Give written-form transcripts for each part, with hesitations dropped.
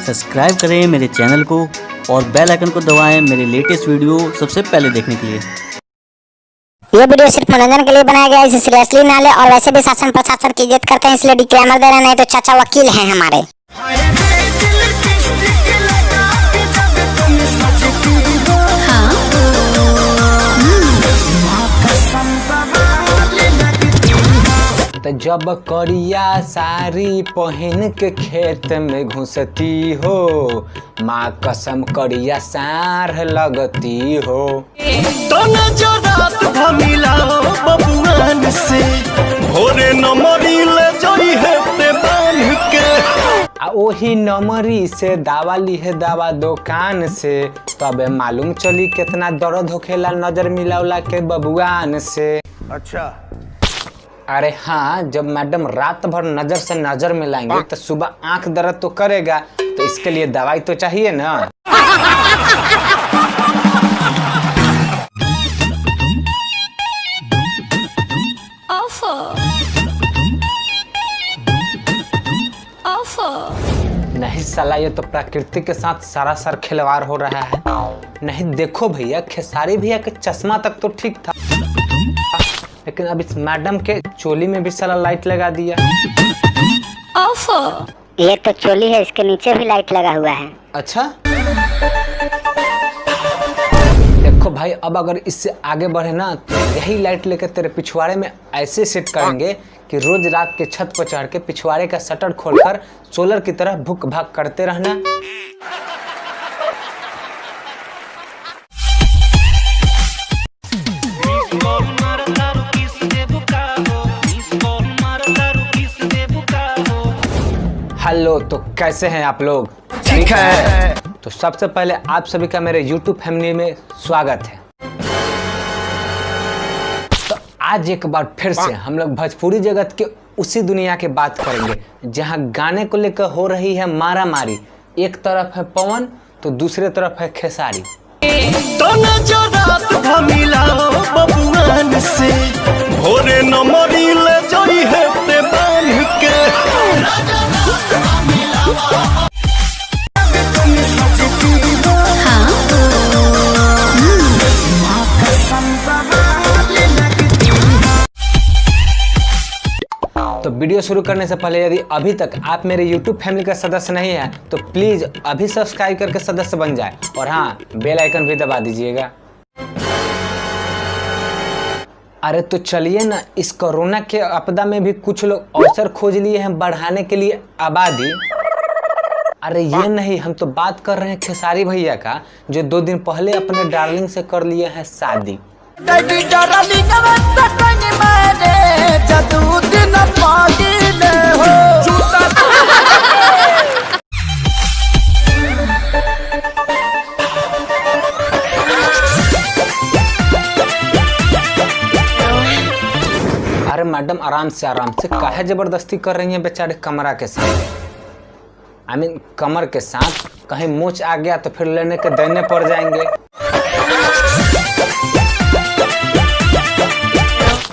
Subscribe करें मेरे channel को और बेल आइकन को दबाएं मेरे लेटेस्ट वीडियो सबसे पहले देखने के लिए। ये वीडियो सिर्फ मनोरंजन के लिए बनाया गया है, इसे सीरियसली ना ले। और वैसे भी शासन प्रशासन की इज्जत करते हैं, इसलिए डिक्लेमर दे रहे हैं, नहीं तो चाचा वकील हैं हमारे। तो जब करिया साड़ी पहन के खेत में घुसती हो, माँ कसम करिया सार लगती हो। तो नजरात भमिलाओ बबुआन से, भोरे नमरी ले जोई है ते बांध के। आ ओही नमरी से दावा लिहे दावा दुकान से, तबे मालूम चली कितना दर्द होखेला नजर मिलावला के बबुआन से। अच्छा, अरे हाँ, जब मैडम रात भर नजर से नजर मिलाएंगे तो सुबह आंख दर्द तो करेगा, तो इसके लिए दवाई तो चाहिए ना। नहीं साला, ये तो प्रकृति के साथ सरासर खिलवाड़ हो रहा है। नहीं देखो भैया, खेसारी भैया के चश्मा तक तो ठीक था, लेकिन अब इस मैडम के चोली में भी साला लाइट लगा दिया। ये तो चोली है, इसके नीचे भी लाइट लगा हुआ है। अच्छा देखो भाई, अब अगर इससे आगे बढ़े ना तो यही लाइट लेकर तेरे पिछवाड़े में ऐसे सेट करेंगे कि रोज रात के छत पर चढ़ के पिछवाड़े का शटर खोलकर सोलर की तरह भुक भाग करते रहना। हेलो, तो कैसे हैं आप लोग? ठीक है। तो सबसे पहले आप सभी का मेरे YouTube फैमिली में स्वागत है। तो आज एक बार फिर से हम लोग भोजपुरी जगत के उसी दुनिया की बात करेंगे जहां गाने को लेकर हो रही है मारा मारी। एक तरफ है पवन तो दूसरे तरफ है खेसारी। तो नजरात भमिलाओ बबुआन से, भोरे नमरी ले जोई है ते बांध के। तो वीडियो शुरू करने से पहले यदि अभी तक आप मेरे YouTube फैमिली का सदस्य नहीं है तो प्लीज अभी सब्सक्राइब करके सदस्य बन जाए, और हाँ, बेल आइकन भी दबा दीजिएगा। अरे तो चलिए ना, इस कोरोना के आपदा में भी कुछ लोग अवसर खोज लिए हैं बढ़ाने के लिए आबादी। अरे ये नहीं, हम तो बात कर रहे हैं खेसारी भैया का, जो 2 दिन पहले अपने डार्लिंग से कर लिए हैं शादी। अरे मैडम, आराम से काहे जबरदस्ती कर रही हैं बेचारे कमरा के साथ, कमर के साथ। कहीं मोच आ गया तो फिर लेने के देने पड़ जाएंगे।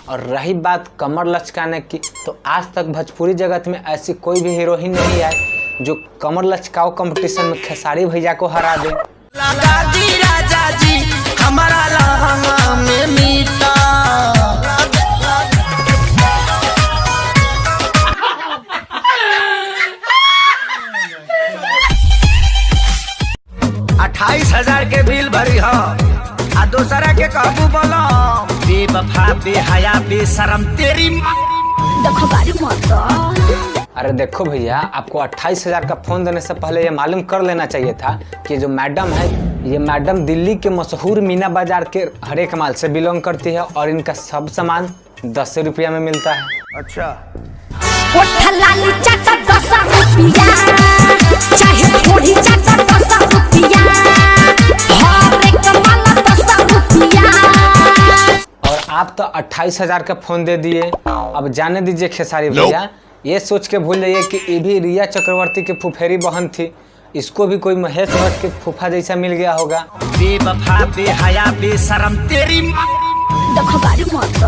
और रही बात कमर लचकाने की, तो आज तक भोजपुरी जगत में ऐसी कोई भी हीरोइन नहीं आई जो कमर लचकाओ कंपटीशन में खेसारी भैया को हरा दे। राजा जी हमारा लहंगा में मीठा। 28,000 के बिल भरी हो, आ दूसरा के काबू बोलो। बेवफा बेहया बेशरम तेरी देखो गाड़ी मत। अरे देखो भैया, आपको 28,000 का फोन देने से पहले ये मालूम कर लेना चाहिए था कि जो मैडम है, ये मैडम दिल्ली के मशहूर मीना बाजार के हरेक माल से बिलोंग करती है और इनका सब सामान 10 रुपया में मिलता है। अच्छा, और आप तो 28,000 का फोन दे दिए। अब जाने दीजिए खेसारी भैया, ये सोच के भूल जाइए कि ये भी रिया चक्रवर्ती की फुफेरी बहन थी, इसको भी कोई महेश भट्ट के फूफा जैसा मिल गया होगा। बेवफा बेहया बेशरम तेरी देखो गाड़ी मत।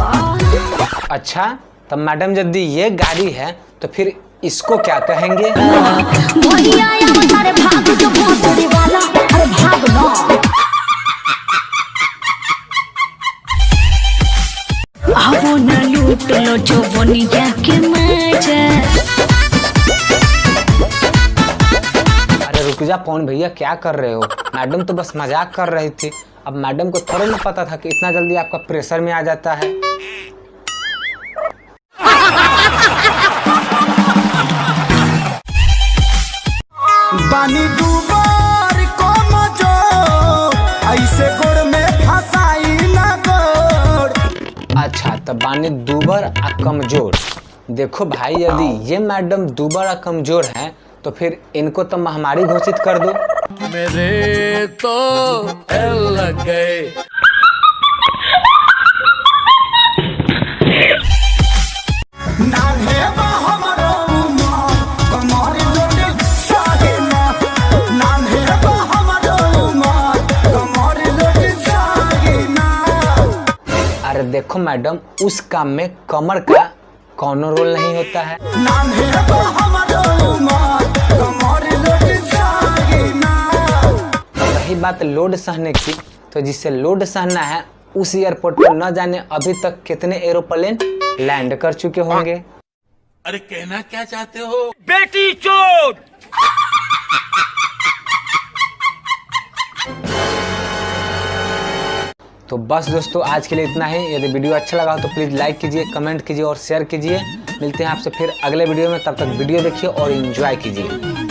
अच्छा, तब मैडम यदि ये गाड़ी है तो फिर इसको क्या कहेंगे? भैया रुक जा पवन भैया, क्या कर रहे हो? मैडम तो बस मजाक कर रही थी। अब मैडम को थोड़ा ना पता था कि इतना जल्दी आपका प्रेशर में आ जाता है। बानी दुबार कमजोर, ऐसे गोड़ में फसाई ना गोड़। अच्छा, तब बानी दूबर आ कमजोर। देखो भाई, यदि ये मैडम दूबर आ कमजोर हैं तो फिर इनको तो महामारी घोषित कर दो। मेरे तो एल लग गए। अरे देखो मैडम, उस काम में कमर का कौनो रोल नहीं होता है। रही बात लोड सहने की, तो जिससे लोड सहना है उस एयरपोर्ट पर न जाने अभी तक कितने एरोप्लेन लैंड कर चुके होंगे। अरे कहना क्या चाहते हो बेटी चोट? तो बस दोस्तों, आज के लिए इतना ही। यदि वीडियो अच्छा लगा हो तो प्लीज़ लाइक कीजिए, कमेंट कीजिए और शेयर कीजिए। मिलते हैं आपसे फिर अगले वीडियो में। तब तक वीडियो देखिए और एंजॉय कीजिए।